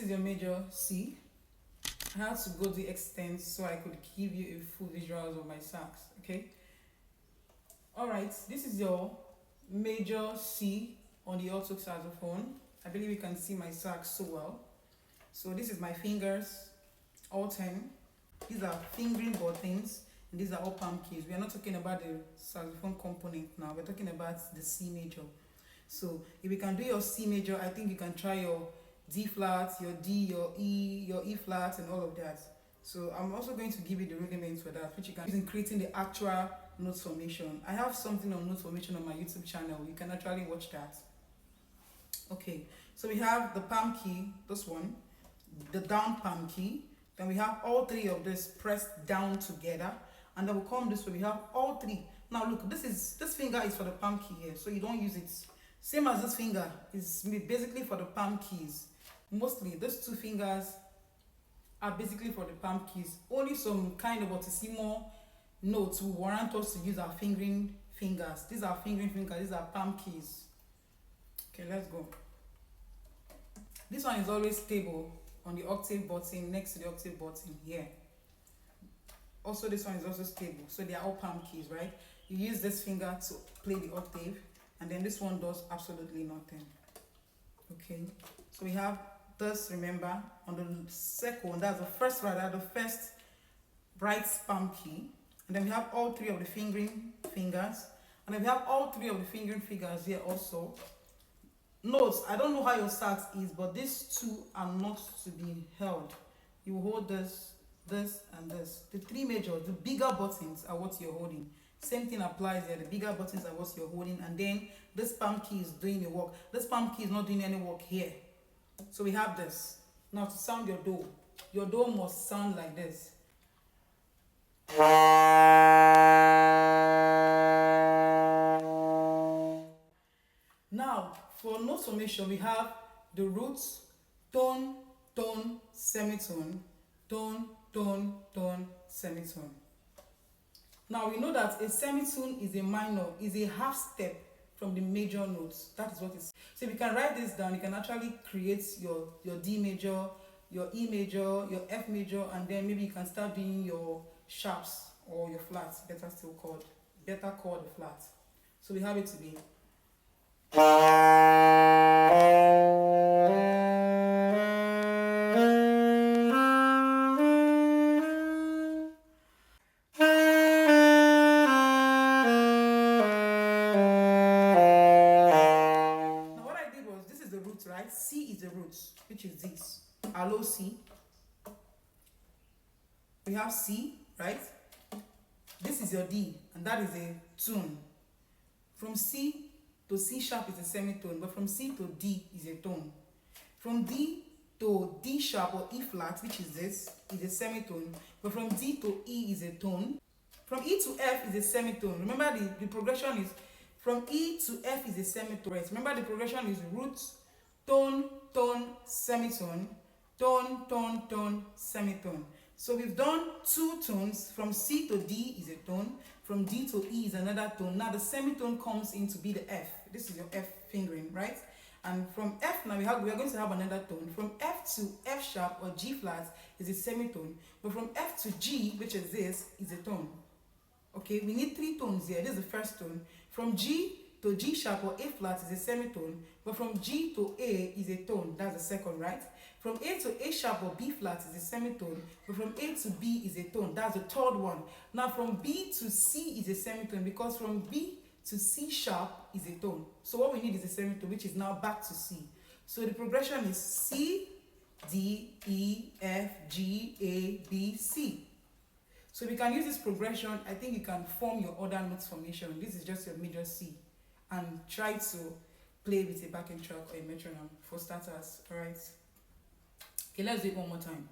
is your major C. I had to go the extent so I could give you a full visuals of my sax. Okay. Alright, this is your major C on the alto saxophone. I believe you can see my sax so well. So this is my fingers, all 10. These are fingering buttons, and these are all palm keys. We are not talking about the saxophone component now. We're talking about the C major. So if you can do your C major, I think you can try your D flat, your D, your E flat, and all of that. So I'm also going to give you the rudiments for that, which you can use in creating the actual note formation. I have something on note formation on my YouTube channel. You can actually watch that. Okay, so we have the palm key, this one, the down palm key. Then we have all three of this pressed down together, and then we'll come this way. We have all three. Now look, this finger is for the palm key here, so you don't use it. Same as this finger is basically for the palm keys. Mostly those two fingers are basically for the palm keys. Only some kind of altissimo notes will warrant us to use our fingering fingers. These are fingering fingers, these are palm keys. Okay, let's go. This one is always stable on the octave button, next to the octave button here. Also, this one is also stable, so they are all palm keys, right? You use this finger to play the octave, and then this one does absolutely nothing. Okay, so we have this, remember, on the second, that's the first rather, the first right palm key, and then we have all three of the fingering fingers, and then we have all three of the fingering fingers here also. Notes, I don't know how your sax is, but these two are not to be held. You hold this, this, and this. The three major, the bigger buttons are what you're holding. Same thing applies here. The bigger buttons are what you're holding, and then this palm key is doing the work. This palm key is not doing any work here. So we have this. Now to sound your do must sound like this. Now for note formation, we have the roots, tone, tone, semitone, tone, tone, tone, semitone. Now we know that a semitone is a minor, is a half step from the major notes. That is what it is. So if you can write this down, you can actually create your D major, your E major, your F major, and then maybe you can start doing your sharps or your flats, better called the flat. So we have it to be. Right? C is the root, which is this. Our low C. We have C, right? This is your D, and that is a tone. From C to C sharp is a semitone, but from C to D is a tone. From D to D sharp or E flat, which is this, is a semitone, but from D to E is a tone. From E to F is a semitone. Remember the progression is from E to F is a semitone. Right? Remember the progression is root, tone, tone, semitone, tone, tone, tone, semitone. So we've done two tones. From C to D is a tone. From D to E is another tone. Now the semitone comes in to be the F. This is your F fingering, right? And from F now we are going to have another tone. From F to F sharp or G flat is a semitone. But from F to G, which is this, is a tone. Okay, we need three tones here. This is the first tone. From G to G sharp or A flat is a semitone, but from G to A is a tone. That's the second, right? From A to A sharp or B flat is a semitone, but from A to B is a tone. That's the third one. Now from B to C is a semitone, because from B to C sharp is a tone. So what we need is a semitone, which is now back to C. So the progression is C, D, E, F, G, A, B, C. So we can use this progression. I think you can form your other notes formation. This is just your major C. And try to play with a backing track or a metronome for starters. Alright. Okay, let's do it one more time.